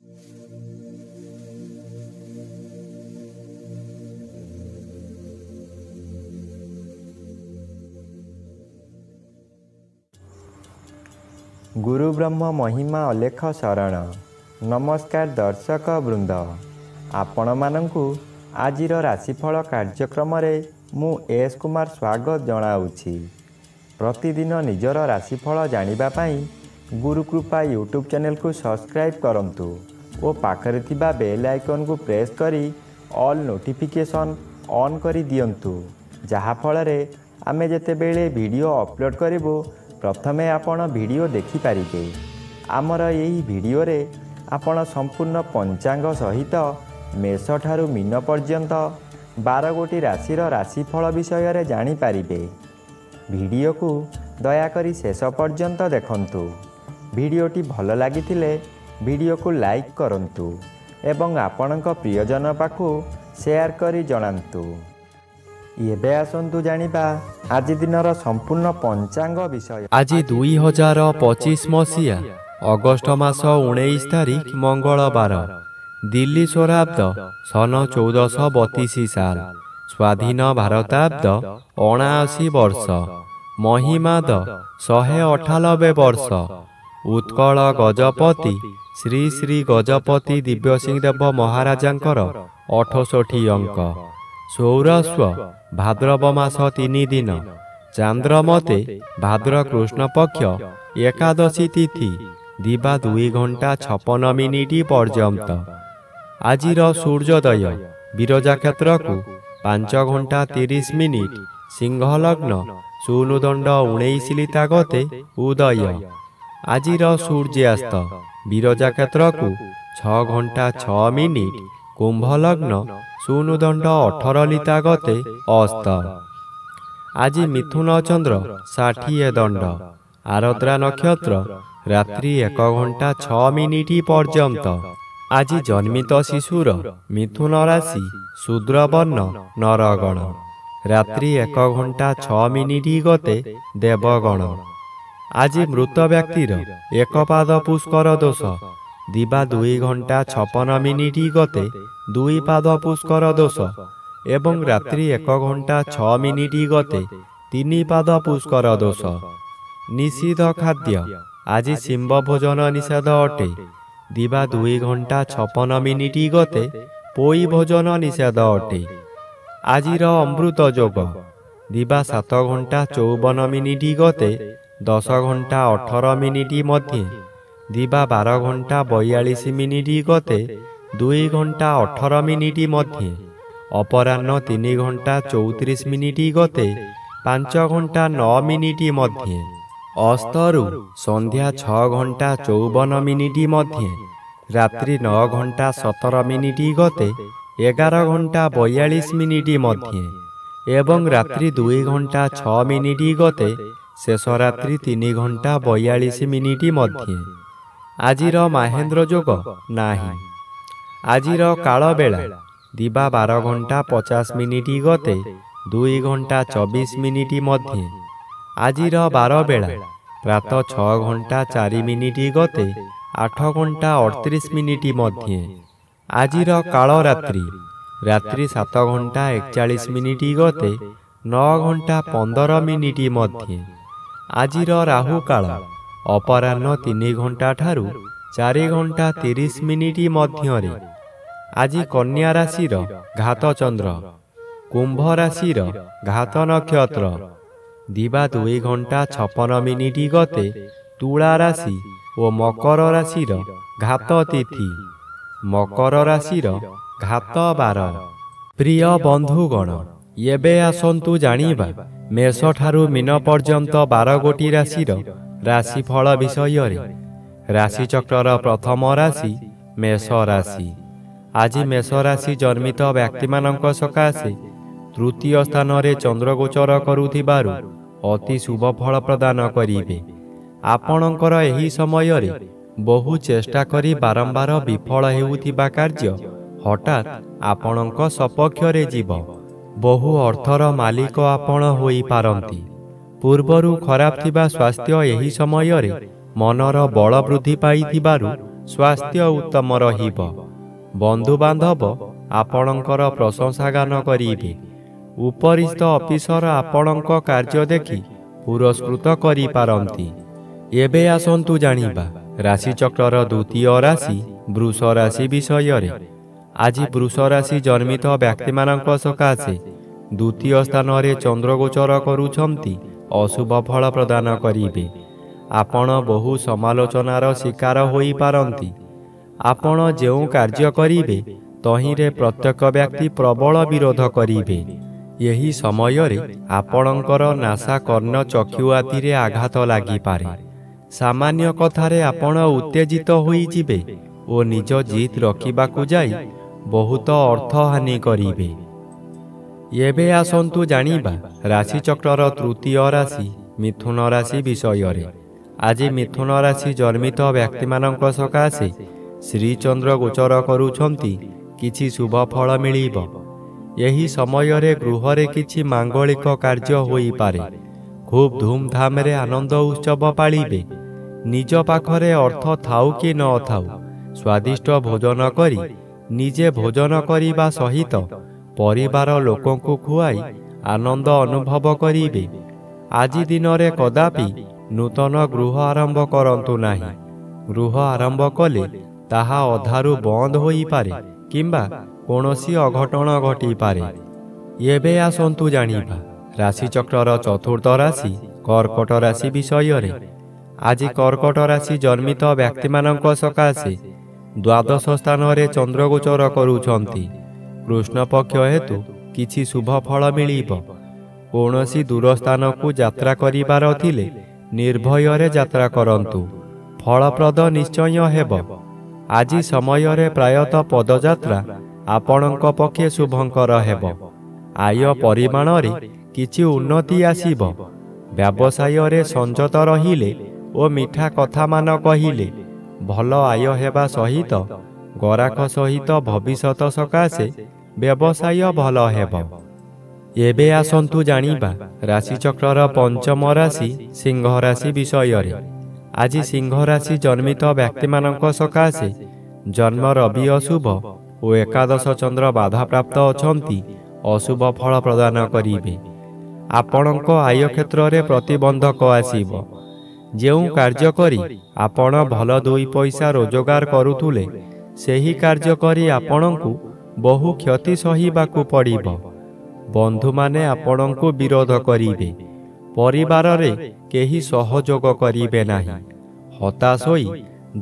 गुरु ब्रह्म महिमा अलेख शरण। नमस्कार दर्शक वृंद, आपण मानंकु आजिर राशिफल कार्यक्रम रे मु एस कुमार स्वागत जनाऊछि। प्रतिदिन निजर राशिफल जानिबा पई गुरुकृपा यूट्यूब चैनल को सब्सक्राइब करंतु और पाखरे थिबा बेल आइकन को प्रेस करी ऑल नोटिफिकेशन ऑन करी दियंतु, जहा फल रे आमे जेते बेले वीडियो अपलोड करिवो प्रथमे आपण वीडियो देखि पारिबे। आमर यही वीडियो रे आपण संपूर्ण पंचांग सहित मेष ठारू मीन पर्यंत 12 गोटी राशिर राशिफल विषय रे जानि पारिबे। वीडियो को दयाकरी शेष पर्यंत देखंतु। वीडियोटी भल लागिथिले वीडियो को लाइक करंतु एवं आपणक प्रियजन पाखु शेयर करी जणांतु। एबे आसंतु जानिबा आज दिनर संपूर्ण पंचांग विषय। आज 2025 मसीहा अगस्ट मास 19 तारिख मंगलवार, दिल्ली स्वराब्द सन 1432 साल, स्वाधीन भारताब्द 79 वर्ष, महिमाद 198 वर्ष, उत्कल गजपति श्री श्री गजपति दिव्यसिंह देव महाराजांकर 68 अंक, सौरस्व भाद्रव मास 3 दिन, चांद्रमते भाद्र कृष्ण पक्ष एकादशी तिथि दिबा 2 घंटा 56 मिनिट पर्यंत। आजिर सूर्योदय विरजा क्षेत्र को 5 घंटा 30 मिनिट, सिंह लग्न सूनुदंड 19 लिता गते उदय। आजिर सूर्यास्त विरजा क्षेत्र को 6 घंटा 6 मिनिट, कुंभ लग्न सूनुदंड 18 लिता गते अस्त। आज मिथुन चंद्र 60 दंड, आरद्रा नक्षत्र रात्रि 1 घंटा 6 मिनिट पर्यंत। आज जन्मित शिशुर मिथुन राशि शूद्रवर्ण नरगण, रात्रि 1 घंटा 6 मिनिट गते देवगण। आज मृत व्यक्तिर 1 पाद पुष्कर दोष दिबा 2 घंटा 56 मिनिट गते 2 पाद पुष्कर दोष एवं रात्रि 1 घंटा 6 मिनिट गते 3 पाद पुष्कर दोष। निषिद्ध खाद्य आज सिंह भोजन निषेध अटे, दिबा 2 घंटा 56 मिनिट गते पोई भोजन निषेध अटे। आजिर अमृत योग दिबा 7 घंटा 54 मिनिट गते 10 घंटा 18 मिनिट मध्ये, दिबा 12 घंटा 42 मिनिट गते 2 घंटा 18 मिनिट मध्ये, अपराह्न 3 घंटा 34 मिनिट गते 5 घंटा 9 मिनिट मध्ये, अस्तरु संध्या 6 घंटा 54 मिनिट मध्ये, रात्रि 9 घंटा 17 मिनिट गते 11 घंटा 42 मिनिट मध्ये एवं रात्रि 2 घंटा 6 मिनिट गते शेष रात्रि 3 घंटा 42 मिनिट मध्ये। आजिर महेंद्र योग नाही। आजिर काल बेला दिबा 12 घंटा 50 मिनिट गते 2 घंटा 24 मिनिट मध्ये। आजिर 12 बेला प्रातः 6 घंटा 4 मिनिट गते 8 घंटा 38 मिनिट मध्ये। आजिर काल रात्रि रात्रि 7 घंटा 41 मिनिट गते 9 घंटा 15 मिनिट मध्ये। आजिर राहु काल अपराह्न 3 घंटा ठारू 4 घंटा 30 मिनिट मध्यरे। आज कन्या राशिर घात चंद्र, कुंभ राशिर घात नक्षत्र दिबा 2 घंटा 56 मिनिट गते तुला राशि और मकर राशिर घात तिथि, मकर राशिर घात 12। प्रिय बंधुगण, एबे आसंतु जानिबा मेष ठारू मीन पर्यंत 12 गोटी राशिर राशिफल विषय रे। राशि चक्रर प्रथम राशि मेष राशि। आज मेष राशि जन्मित व्यक्ति मानक सकाशे तृतीय स्थान रे चंद्र गोचर करुथिबारु अति शुभ फल प्रदान करिवे। आपणकर एही समय रे बहु चेष्टा करी बारंबार विफल हेउथिबा कार्य हठात आपणक सपक्ष रे जीव। बहु अर्थर मालिक आपण होई पारंती। पूर्वरु खराब थिबा स्वास्थ्य एही समय रे मनर बल वृद्धि पाइथिबारु ସ୍ୱାସ୍ଥ୍ୟ ଉତ୍ତମ ରହିବ। ବନ୍ଧୁବାନ୍ଧବ ଆପଣଙ୍କର ପ୍ରଶଂସାଗାନ କରିବେ। ଉପରିସ୍ଥ ଅଫିସର ଆପଣଙ୍କ କାର୍ଯ୍ୟ ଦେଖି ପୁରସ୍କୃତ କରିପାରନ୍ତି। ଏବେ ଆସନ୍ତୁ ଜାଣିବା ରାଶିଚକ୍ରର ଦ୍ୱିତୀୟ ରାଶି ବୃଷ ରାଶି ବିଷୟରେ। ଆଜି ବୃଷ ରାଶି ଜନ୍ମିତ ବ୍ୟକ୍ତିମାନଙ୍କ ସକାଶେ ଦ୍ୱିତୀୟ ସ୍ଥାନରେ ଚନ୍ଦ୍ରଗୋଚର କରୁଛନ୍ତି ଅଶୁଭ ଫଳ ପ୍ରଦାନ କରିବେ। ଆପଣ ବହୁ ସମାଲୋଚନାର ଶିକାର ହୋଇପାରନ୍ତି। ଆପଣ ଯେଉଁ କାର୍ଯ୍ୟ କରିବେ ତହିଁରେ ପ୍ରତ୍ୟେକ ବ୍ୟକ୍ତି ପ୍ରବଳ ବିରୋଧ କରିବେ। ଏହି ସମୟରେ ଆପଣଙ୍କର ନାସା କର୍ଣ୍ଣ ଚକ୍ଷୁ ଆଦିରେ ଆଘାତ ଲାଗିପାରେ। ସାମାନ୍ୟ କଥାରେ ଆପଣ ଉତ୍ତେଜିତ ହୋଇଯିବେ ଓ ନିଜ ଜିଦ୍ ରଖିବାକୁ ଯାଇ ବହୁତ ଅର୍ଥହାନି କରିବେ। ଏବେ ଆସନ୍ତୁ ଜାଣିବା ରାଶିଚକ୍ରର ତୃତୀୟ ରାଶି ମିଥୁନ ରାଶି ବିଷୟରେ। ଆଜି ମିଥୁନ ରାଶି ଜନ୍ମିତ ବ୍ୟକ୍ତିମାନଙ୍କ ସକାଶେ ଶ୍ରୀଚନ୍ଦ୍ର ଗୋଚର କରୁଛନ୍ତି କିଛି ଶୁଭ ଫଳ ମିଳିବ। ଏହି ସମୟରେ ଗୃହରେ କିଛି ମାଙ୍ଗଳିକ କାର୍ଯ୍ୟ ହୋଇପାରେ। ଖୁବ୍ ଧୁମଧାମରେ ଆନନ୍ଦ ଉତ୍ସବ ପାଳିବେ। ନିଜ ପାଖରେ ଅର୍ଥ ଥାଉ କି ନ ଥାଉ ସ୍ୱାଦିଷ୍ଟ ଭୋଜନ କରି ନିଜେ ଭୋଜନ କରିବା ସହିତ ପରିବାର ଲୋକଙ୍କୁ ଖୁଆଇ ଆନନ୍ଦ ଅନୁଭବ କରିବେ। ଆଜି ଦିନରେ କଦାପି ନୂତନ ଗୃହ ଆରମ୍ଭ କରନ୍ତୁ ନାହିଁ। ଗୃହ ଆରମ୍ଭ କଲେ ତାହା ଅଧାରୁ ବନ୍ଦ ହୋଇପାରେ କିମ୍ବା କୌଣସି ଅଘଟଣ ଘଟିପାରେ। ଏବେ ଆସନ୍ତୁ ଜାଣିବା ରାଶିଚକ୍ରର ଚତୁର୍ଥ ରାଶି କର୍କଟ ରାଶି ବିଷୟରେ। ଆଜି କର୍କଟ ରାଶି ଜନ୍ମିତ ବ୍ୟକ୍ତିମାନଙ୍କ ସକାଶେ ଦ୍ୱାଦଶ ସ୍ଥାନରେ ଚନ୍ଦ୍ରଗୋଚର କରୁଛନ୍ତି। କୃଷ୍ଣପକ୍ଷ ହେତୁ କିଛି ଶୁଭ ଫଳ ମିଳିବ। କୌଣସି ଦୂର ସ୍ଥାନକୁ ଯାତ୍ରା କରିବାର ଥିଲେ ନିର୍ଭୟରେ ଯାତ୍ରା କରନ୍ତୁ। ଫଳପ୍ରଦ ନିଶ୍ଚୟ ହେବ। ଆଜି ସମୟରେ ପ୍ରାୟତଃ ପଦଯାତ୍ରା ଆପଣଙ୍କ ପକ୍ଷେ ଶୁଭଙ୍କର ହେବ। ଆୟ ପରିମାଣରେ କିଛି ଉନ୍ନତି ଆସିବ। ବ୍ୟବସାୟରେ ସଂଯତ ରହିଲେ ଓ ମିଠା କଥାମାନ କହିଲେ ଭଲ ଆୟ ହେବା ସହିତ ଗରାଖ ସହିତ ଭବିଷ୍ୟତ ସକାଶେ ବ୍ୟବସାୟ ଭଲ ହେବ। ଏବେ ଆସନ୍ତୁ ଜାଣିବା ରାଶିଚକ୍ରର ପଞ୍ଚମ ରାଶି ସିଂହ ରାଶି ବିଷୟରେ। ଆଜି ସିଂହ ରାଶି ଜନ୍ମିତ ବ୍ୟକ୍ତିମାନଙ୍କ ସକାଶେ ଜନ୍ମ ରବି ଅଶୁଭ ଓ ଏକାଦଶ ଚନ୍ଦ୍ର ବାଧାପ୍ରାପ୍ତ ଅଛନ୍ତି ଅଶୁଭ ଫଳ ପ୍ରଦାନ କରିବେ। ଆପଣଙ୍କ ଆୟ କ୍ଷେତ୍ରରେ ପ୍ରତିବନ୍ଧକ ଆସିବ। ଯେଉଁ କାର୍ଯ୍ୟ କରି ଆପଣ ଭଲ ଦୁଇ ପଇସା ରୋଜଗାର କରୁଥିଲେ ସେହି କାର୍ଯ୍ୟ କରି ଆପଣଙ୍କୁ ବହୁ କ୍ଷତି ସହିବାକୁ ପଡ଼ିବ। ବନ୍ଧୁମାନେ ଆପଣଙ୍କୁ ବିରୋଧ କରିବେ। ପରିବାରରେ କେହି ସହଯୋଗ କରିବେ ନାହିଁ। ହତାଶ ହୋଇ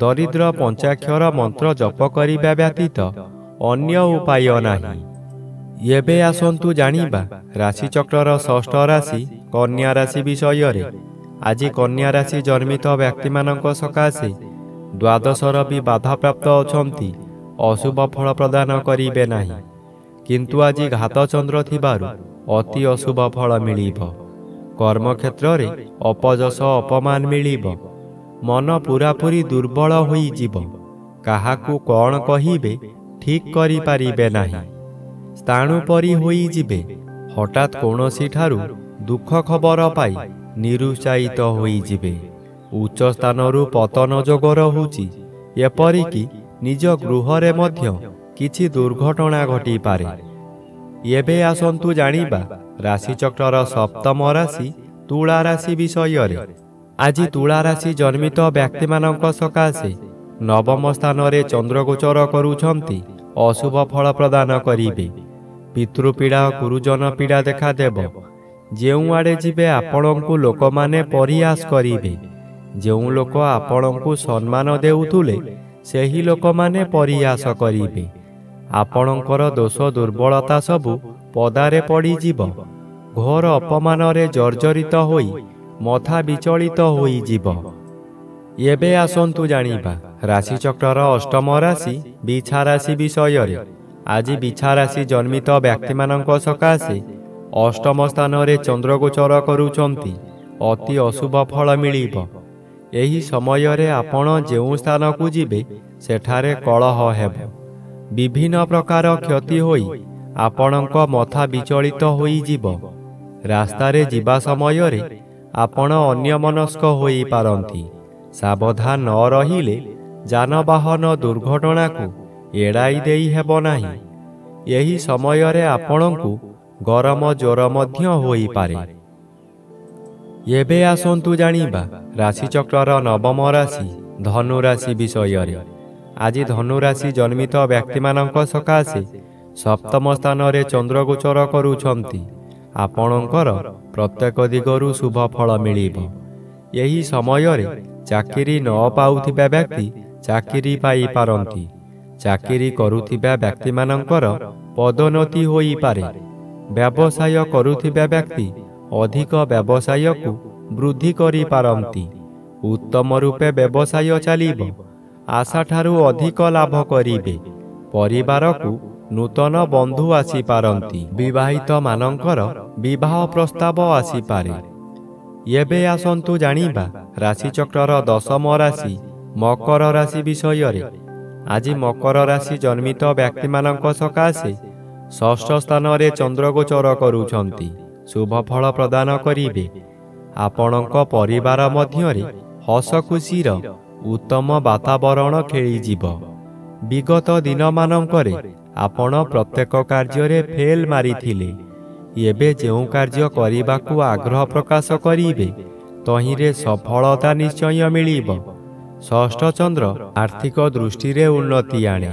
ଦରିଦ୍ର ପଞ୍ଚାକ୍ଷର ମନ୍ତ୍ର ଜପ କରିବା ବ୍ୟତୀତ ଅନ୍ୟ ଉପାୟ ନାହିଁ। ଏବେ ଆସନ୍ତୁ ଜାଣିବା ରାଶିଚକ୍ରର ଷଷ୍ଠ ରାଶି କନ୍ୟା ରାଶି ବିଷୟରେ। ଆଜି କନ୍ୟା ରାଶି ଜନ୍ମିତ ବ୍ୟକ୍ତିମାନଙ୍କ ସକାଶେ ଦ୍ୱାଦଶର ବି ବାଧାପ୍ରାପ୍ତ ଅଛନ୍ତି ଅଶୁଭ ଫଳ ପ୍ରଦାନ କରିବେ ନାହିଁ। କିନ୍ତୁ ଆଜି ଘାତଚନ୍ଦ୍ର ଥିବାରୁ ଅତି ଅଶୁଭ ଫଳ ମିଳିବ। କର୍ମକ୍ଷେତ୍ରରେ ଅପଯଶ ଅପମାନ ମିଳିବ। ମନ ପୂରାପୂରି ଦୁର୍ବଳ ହୋଇଯିବ। କାହାକୁ କ'ଣ କହିବେ ଠିକ୍ କରିପାରିବେ ନାହିଁ। ସ୍ଥାଣୁ ପରି ହୋଇଯିବେ। ହଠାତ୍ କୌଣସି ଠାରୁ ଦୁଃଖ ଖବର ପାଇ ନିରୁତ୍ସାହିତ ହୋଇଯିବେ। ଉଚ୍ଚ ସ୍ଥାନରୁ ପତନ ଯୋଗ ରହୁଛି। ଏପରିକି ନିଜ ଗୃହରେ ମଧ୍ୟ କିଛି ଦୁର୍ଘଟଣା ଘଟିପାରେ। ଏବେ ଆସନ୍ତୁ ଜାଣିବା ରାଶିଚକ୍ରର ସପ୍ତମ ରାଶି ତୁଳା ରାଶି ବିଷୟରେ। ଆଜି ତୁଳା ରାଶି ଜନ୍ମିତ ବ୍ୟକ୍ତିମାନଙ୍କ ସକାଶେ ନବମ ସ୍ଥାନରେ ଚନ୍ଦ୍ରଗୋଚର କରୁଛନ୍ତି ଅଶୁଭ ଫଳ ପ୍ରଦାନ କରିବେ। ପିତୃପୀଡ଼ା ଗୁରୁଜନ ପୀଡ଼ା ଦେଖାଦେବ। ଯେଉଁଆଡ଼େ ଯିବେ ଆପଣଙ୍କୁ ଲୋକମାନେ ପରିହାସ କରିବେ। ଯେଉଁ ଲୋକ ଆପଣଙ୍କୁ ସମ୍ମାନ ଦେଉଥିଲେ ସେହି ଲୋକମାନେ ପରିହାସ କରିବେ। ଆପଣଙ୍କର ଦୋଷ ଦୁର୍ବଳତା ସବୁ ପଦାରେ ପଡ଼ିଯିବ। ଘୋର ଅପମାନରେ ଜର୍ଜରିତ ହୋଇ ମଥା ବିଚଳିତ ହୋଇଯିବ। ଏବେ ଆସନ୍ତୁ ଜାଣିବା ରାଶିଚକ୍ରର ଅଷ୍ଟମ ରାଶି ବିଛା ରାଶି ବିଷୟରେ। ଆଜି ବିଛା ରାଶି ଜନ୍ମିତ ବ୍ୟକ୍ତିମାନଙ୍କ ସକାଶେ ଅଷ୍ଟମ ସ୍ଥାନରେ ଚନ୍ଦ୍ରଗୋଚର କରୁଛନ୍ତି ଅତି ଅଶୁଭ ଫଳ ମିଳିବ। ଏହି ସମୟରେ ଆପଣ ଯେଉଁ ସ୍ଥାନକୁ ଯିବେ ସେଠାରେ କଳହ ହେବ। ବିଭିନ୍ନ ପ୍ରକାର କ୍ଷତି ହୋଇ ଆପଣଙ୍କ ମଥା ବିଚଳିତ ହୋଇଯିବ। ରାସ୍ତାରେ ଯିବା ସମୟରେ ଆପଣ ଅନ୍ୟମନସ୍କ ହୋଇପାରନ୍ତି। ସାବଧାନ ନ ରହିଲେ ଯାନବାହନ ଦୁର୍ଘଟଣାକୁ ଏଡ଼ାଇ ଦେଇ ହେବ ନାହିଁ। ଏହି ସମୟରେ ଆପଣଙ୍କୁ ଗରମ ଜ୍ୱର ମଧ୍ୟ ହୋଇପାରେ। ଏବେ ଆସନ୍ତୁ ଜାଣିବା ରାଶିଚକ୍ରର ନବମ ରାଶି ଧନୁ ରାଶି ବିଷୟରେ। ଆଜି ଧନୁ ରାଶି ଜନ୍ମିତ ବ୍ୟକ୍ତିମାନଙ୍କ ସକାଶେ ସପ୍ତମ ସ୍ଥାନରେ ଚନ୍ଦ୍ରଗୋଚର କରୁଛନ୍ତି। ଆପଣଙ୍କର ପ୍ରତ୍ୟେକ ଦିଗରୁ ଶୁଭ ଫଳ ମିଳିବ। ଏହି ସମୟରେ ଚାକିରି ନ ପାଉଥିବା ବ୍ୟକ୍ତି ଚାକିରି ପାଇପାରନ୍ତି। ଚାକିରି କରୁଥିବା ବ୍ୟକ୍ତିମାନଙ୍କର ପଦୋନ୍ନତି ହୋଇପାରେ। ବ୍ୟବସାୟ କରୁଥିବା ବ୍ୟକ୍ତି ଅଧିକ ବ୍ୟବସାୟକୁ ବୃଦ୍ଧି କରିପାରନ୍ତି। ଉତ୍ତମ ରୂପେ ବ୍ୟବସାୟ ଚାଲିବ। ଆଶାଠାରୁ ଅଧିକ ଲାଭ କରିବେ। ପରିବାରକୁ ନୂତନ ବନ୍ଧୁ ଆସିପାରନ୍ତି। ବିବାହିତ ମାନଙ୍କର ବିବାହ ପ୍ରସ୍ତାବ ଆସିପାରେ। ଏବେ ଆସନ୍ତୁ ଜାଣିବା ରାଶିଚକ୍ରର ଦଶମ ରାଶି ମକର ରାଶି ବିଷୟରେ। ଆଜି ମକର ରାଶି ଜନ୍ମିତ ବ୍ୟକ୍ତିମାନଙ୍କ ସକାଶେ ଷଷ୍ଠ ସ୍ଥାନରେ ଚନ୍ଦ୍ରଗୋଚର କରୁଛନ୍ତି। ଶୁଭ ଫଳ ପ୍ରଦାନ କରିବେ। ଆପଣଙ୍କ ପରିବାର ମଧ୍ୟରେ ହସ ଖୁସିର ଉତ୍ତମ ବାତାବରଣ ଖେଳିଯିବ। ବିଗତ ଦିନମାନଙ୍କରେ ଆପଣ ପ୍ରତ୍ୟେକ କାର୍ଯ୍ୟରେ ଫେଲ୍ ମାରିଥିଲେ। ଏବେ ଯେଉଁ କାର୍ଯ୍ୟ କରିବାକୁ ଆଗ୍ରହ ପ୍ରକାଶ କରିବେ ତହିଁରେ ସଫଳତା ନିଶ୍ଚୟ ମିଳିବ। ଷଷ୍ଠ ଚନ୍ଦ୍ର ଆର୍ଥିକ ଦୃଷ୍ଟିରେ ଉନ୍ନତି ଆଣେ।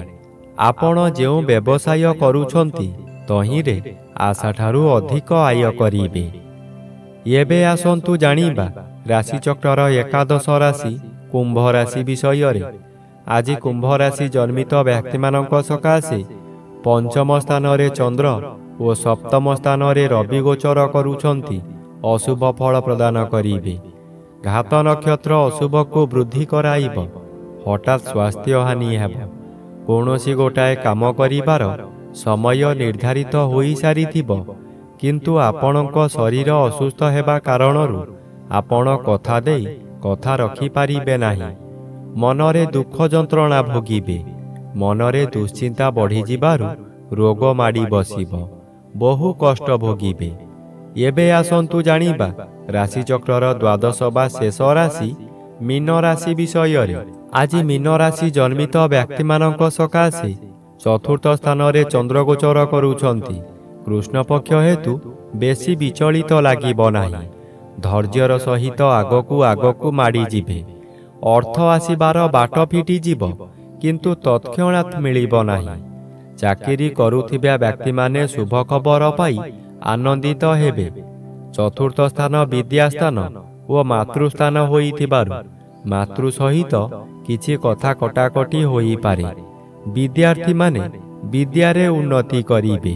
ଆପଣ ଯେଉଁ ବ୍ୟବସାୟ କରୁଛନ୍ତି ତହିଁରେ ଆଶାଠାରୁ ଅଧିକ ଆୟ କରିବେ। ଏବେ ଆସନ୍ତୁ ଜାଣିବା ରାଶିଚକ୍ରର ଏକାଦଶ ରାଶି କୁମ୍ଭ ରାଶି ବିଷୟରେ। ଆଜି କୁମ୍ଭ ରାଶି ଜନ୍ମିତ ବ୍ୟକ୍ତିମାନଙ୍କ ସକାଶେ ପଞ୍ଚମ ସ୍ଥାନରେ ଚନ୍ଦ୍ର ଓ ସପ୍ତମ ସ୍ଥାନରେ ରବି ଗୋଚର କରୁଛନ୍ତି। ଅଶୁଭ ଫଳ ପ୍ରଦାନ କରିବେ। ଘାତ ନକ୍ଷତ୍ର ଅଶୁଭକୁ ବୃଦ୍ଧି କରାଇବ। ହଠାତ୍ ସ୍ୱାସ୍ଥ୍ୟ ହାନି ହେବ। କୌଣସି ଗୋଟାଏ କାମ କରିବାର ସମୟ ନିର୍ଦ୍ଧାରିତ ହୋଇସାରିଥିବ, କିନ୍ତୁ ଆପଣଙ୍କ ଶରୀର ଅସୁସ୍ଥ ହେବା କାରଣରୁ ଆପଣ କଥା ଦେଇ କଥା ରଖିପାରିବେ ନାହିଁ। ମନରେ ଦୁଃଖ ଯନ୍ତ୍ରଣା ଭୋଗିବେ। ମନରେ ଦୁଶ୍ଚିନ୍ତା ବଢ଼ିଯିବାରୁ ରୋଗ ମାଡ଼ି ବସିବ। ବହୁ କଷ୍ଟ ଭୋଗିବେ। ଏବେ ଆସନ୍ତୁ ଜାଣିବା ରାଶିଚକ୍ରର ଦ୍ୱାଦଶ ବା ଶେଷ ରାଶି ମୀନ ରାଶି ବିଷୟରେ। ଆଜି ମୀନ ରାଶି ଜନ୍ମିତ ବ୍ୟକ୍ତିମାନଙ୍କ ସକାଶେ ଚତୁର୍ଥ ସ୍ଥାନରେ ଚନ୍ଦ୍ରଗୋଚର କରୁଛନ୍ତି। କୃଷ୍ଣପକ୍ଷ ହେତୁ ବେଶୀ ବିଚଳିତ ଲାଗିବ ନାହିଁ। ଧୈର୍ଯ୍ୟର ସହିତ ଆଗକୁ ଆଗକୁ ମାଡ଼ିଯିବେ। ଅର୍ଥ ଆସିବାର ବାଟ ଫିଟିଯିବ, କିନ୍ତୁ ତତ୍କ୍ଷଣାତ୍ ମିଳିବ ନାହିଁ। ଚାକିରି କରୁଥିବା ବ୍ୟକ୍ତିମାନେ ଶୁଭ ଖବର ପାଇ ଆନନ୍ଦିତ ହେବେ। ଚତୁର୍ଥ ସ୍ଥାନ ବିଦ୍ୟାସ୍ଥାନ ଓ ମାତୃସ୍ଥାନ ହୋଇଥିବାରୁ ମାତୃ ସହିତ କିଛି କଥା କଟାକଟି ହୋଇପାରେ। ବିଦ୍ୟାର୍ଥୀମାନେ ବିଦ୍ୟାରେ ଉନ୍ନତି କରିବେ।